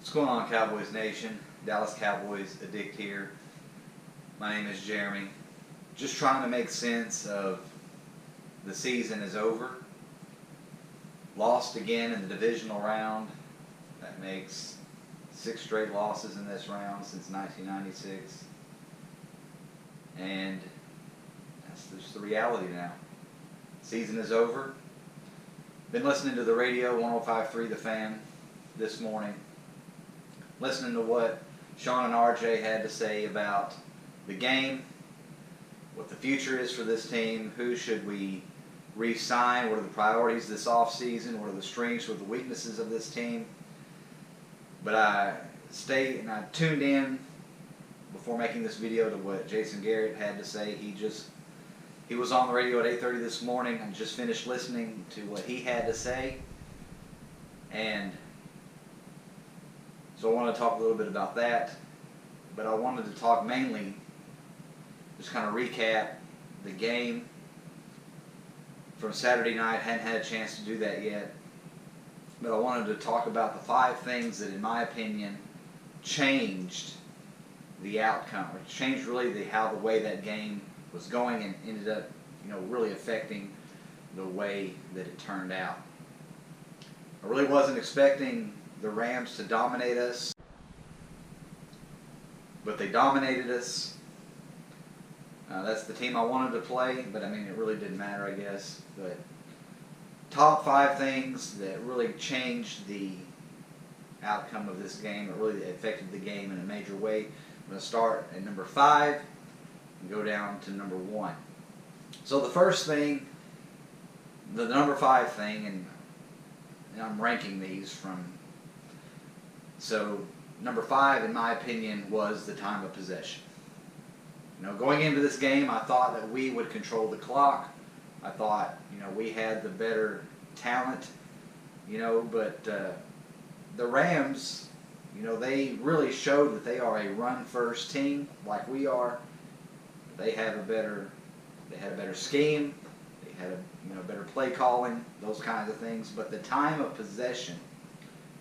What's going on, Cowboys Nation? Dallas Cowboys Addict here. My name is Jeremy. Just trying to make sense of the season is over. Lost again in the divisional round. That makes 6 straight losses in this round since 1996. And that's just the reality now. Season is over. Been listening to the radio, 105.3 The Fan, this morning. Listening to what Sean and RJ had to say about the game, what the future is for this team, who should we re-sign, what are the priorities this offseason, what are the strengths, what are the weaknesses of this team. But I tuned in before making this video to what Jason Garrett had to say. He was on the radio at 8:30 this morning. I just finished listening to what he had to say, and so I want to talk a little bit about that, but I wanted to talk mainly, just kind of recap the game from Saturday night. Hadn't had a chance to do that yet, but I wanted to talk about the 5 things that, in my opinion, changed the outcome, or changed really the way that game was going, and ended up, really affecting the way that it turned out. I really wasn't expecting the Rams to dominate us, but they dominated us. That's the team I wanted to play, but it really didn't matter, I guess. But top 5 things that really changed the outcome of this game, or really affected the game in a major way. I'm going to start at number 5 and go down to number 1. So the first thing, the number 5 thing, and I'm ranking these from. So number 5, in my opinion, was the time of possession. Going into this game, I thought that we would control the clock. I thought, we had the better talent, but the Rams, they really showed that they are a run-first team like we are. They had a better scheme. They had a better play calling, those kinds of things. But the time of possession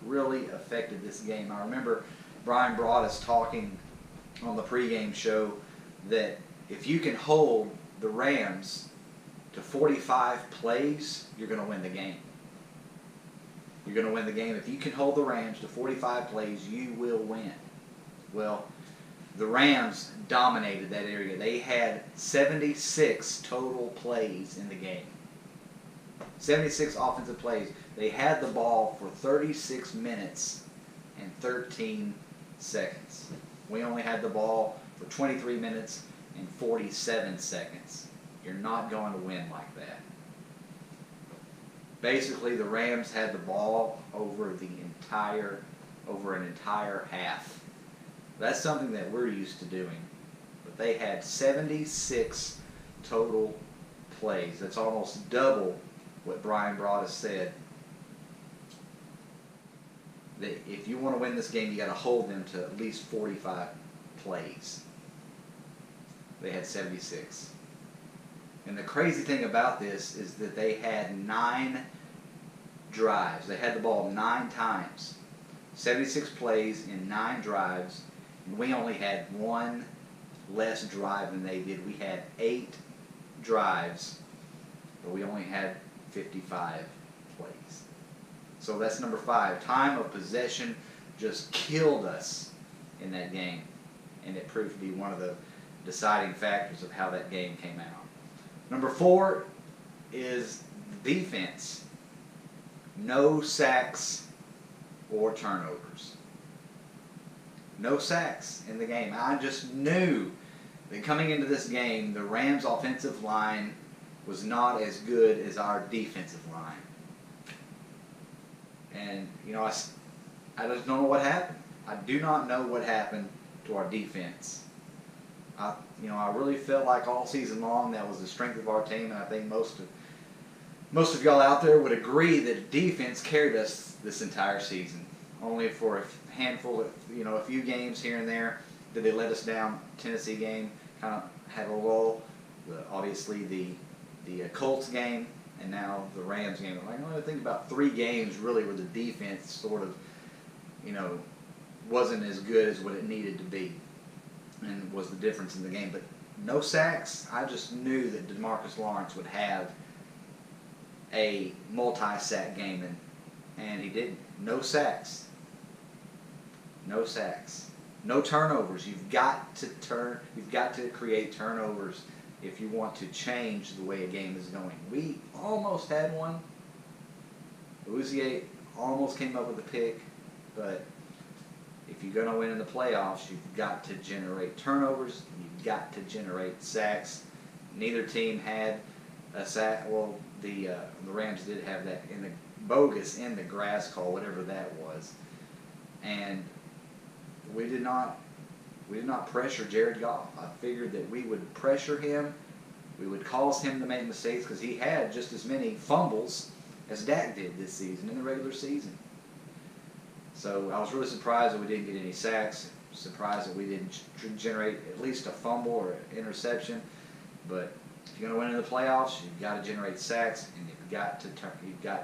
really affected this game. I remember Brian Broaddus talking on the pregame show that if you can hold the Rams to 45 plays, you're going to win the game. You're going to win the game. If you can hold the Rams to 45 plays, you will win. Well, the Rams dominated that area. They had 76 total plays in the game. 76 offensive plays. They had the ball for 36 minutes and 13 seconds. We only had the ball for 23 minutes and 47 seconds. You're not going to win like that. Basically, the Rams had the ball over an entire half. That's something that we're used to doing. But they had 76 total plays. That's almost double what Brian Broaddus said. That if you want to win this game, you got to hold them to at least 45 plays. They had 76. And the crazy thing about this is that they had 9 drives. They had the ball 9 times. 76 plays in 9 drives. And we only had 1 less drive than they did. We had 8 drives, but we only had 55 plays. So that's number 5. Time of possession just killed us in that game, and it proved to be one of the deciding factors of how that game came out. Number 4 is defense. No sacks or turnovers. No sacks in the game. I just knew that coming into this game, the Rams' offensive line was not as good as our defensive line. And, I just don't know what happened. I do not know what happened to our defense. I really felt like all season long that was the strength of our team, and I think most of y'all out there would agree that defense carried us this entire season. Only for a handful of, a few games here and there did they let us down. Tennessee game kind of had a lull. Obviously the Colts game, and now the Rams game. I only think about 3 games really where the defense sort of, wasn't as good as what it needed to be, and was the difference in the game. But no sacks. I just knew that DeMarcus Lawrence would have a multi-sack game, and he didn't. No sacks. No sacks. No turnovers. You've got to create turnovers if you want to change the way a game is going. We almost had one. Uzier almost came up with a pick, but if you're going to win in the playoffs, you've got to generate turnovers. You've got to generate sacks. Neither team had a sack. Well, the Rams did have that in the bogus in the grass call, whatever that was, and we did not pressure Jared Goff. I figured that we would pressure him. We would cause him to make mistakes because he had just as many fumbles as Dak did this season in the regular season. So I was really surprised that we didn't get any sacks. Surprised that we didn't generate at least a fumble or an interception. But if you're going to win in the playoffs, you've got to generate sacks and you've got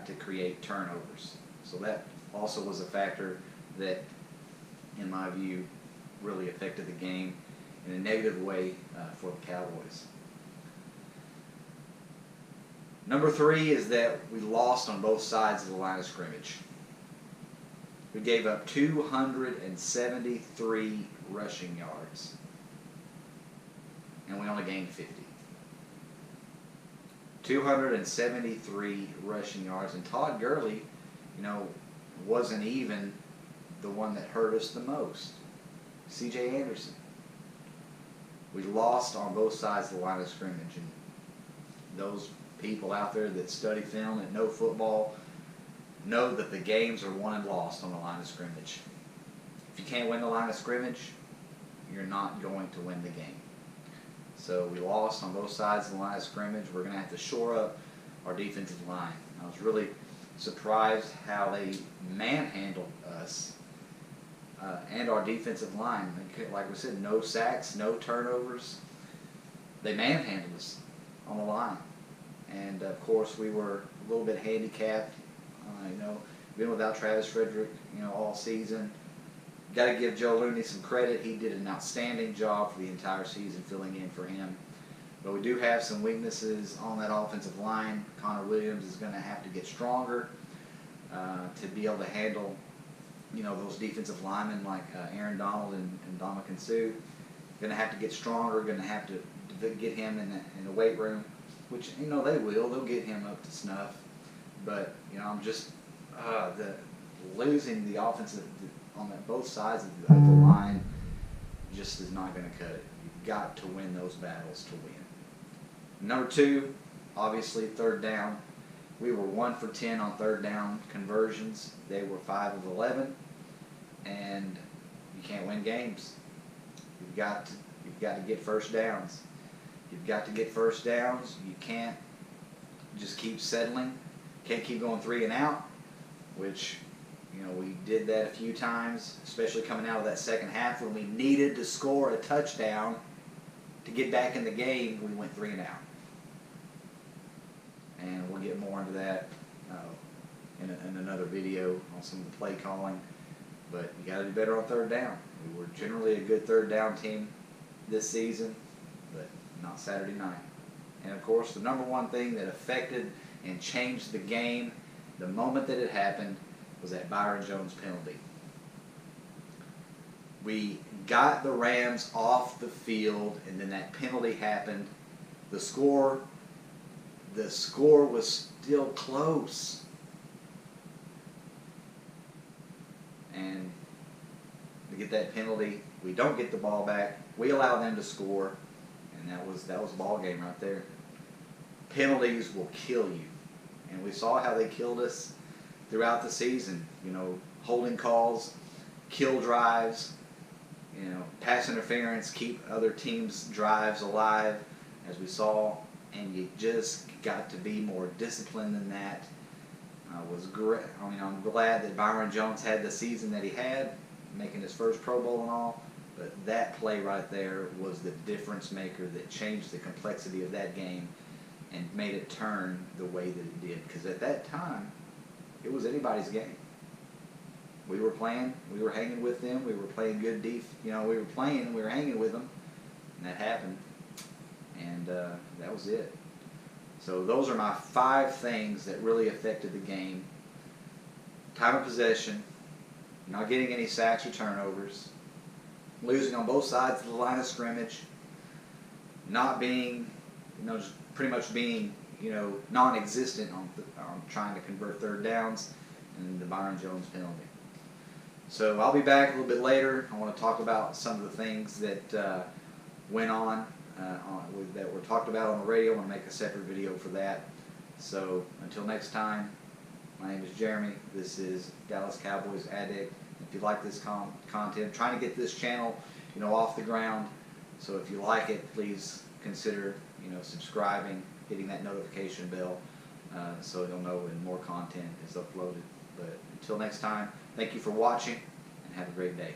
to create turnovers. So that also was a factor that, in my view, really affected the game in a negative way for the Cowboys. Number 3 is that we lost on both sides of the line of scrimmage. We gave up 273 rushing yards, and we only gained 50. 273 rushing yards, and Todd Gurley, wasn't even the one that hurt us the most. C.J. Anderson. We lost on both sides of the line of scrimmage, and those people out there that study film and know football know that the games are won and lost on the line of scrimmage. If you can't win the line of scrimmage, you're not going to win the game. So we lost on both sides of the line of scrimmage. We're going to have to shore up our defensive line. I was really surprised how they manhandled us and our defensive line. Like we said, no sacks, no turnovers. They manhandled us on the line. And, of course, we were a little bit handicapped. Been without Travis Frederick, all season. Got to give Joe Looney some credit. He did an outstanding job for the entire season filling in for him. But we do have some weaknesses on that offensive line. Connor Williams is going to have to get stronger to be able to handle, those defensive linemen like Aaron Donald and Ndamukong Suh. Going to have to get stronger. Going to have to get him in the weight room, which they will. They'll get him up to snuff. But I'm just losing the offensive on both sides of the line just is not going to cut it. You've got to win those battles to win. Number 2, obviously third down. We were 1 for 10 on third down conversions. They were 5 of 11, and you can't win games. You've got to get first downs. You've got to get first downs. You can't just keep settling. Can't keep going 3 and out, which we did that a few times, especially coming out of that second half when we needed to score a touchdown to get back in the game. We went 3 and out, and we'll get more into that in another video on some of the play calling. But you got to do better on third down. We were generally a good third down team this season, but not Saturday night. And of course, the number one thing that affected and changed the game the moment that it happened was that Byron Jones penalty. We got the Rams off the field, and then that penalty happened. The score was still close. And to get that penalty, we don't get the ball back. We allow them to score, and that was a ball game right there. Penalties will kill you. And we saw how they killed us throughout the season. Holding calls, kill drives, pass interference, keep other teams' drives alive, as we saw. And you just got to be more disciplined than that. Was great. I'm glad that Byron Jones had the season that he had, making his first Pro Bowl and all. But that play right there was the difference maker that changed the complexity of that game and made it turn the way that it did. Because at that time, it was anybody's game. we were playing, we were hanging with them, we were playing good we were playing, we were hanging with them, and that happened, and that was it. So those are my 5 things that really affected the game. Time of possession, not getting any sacks or turnovers, losing on both sides of the line of scrimmage, not being, just pretty much being, non-existent on trying to convert third downs, and the Byron Jones penalty. So I'll be back a little bit later. I want to talk about some of the things that went on that were talked about on the radio. I want to make a separate video for that. So until next time, my name is Jeremy. This is Dallas Cowboys Addict. If you like this content, I'm trying to get this channel, off the ground. So if you like it, please consider, subscribing, hitting that notification bell, so you'll know when more content is uploaded. But until next time, thank you for watching, and have a great day.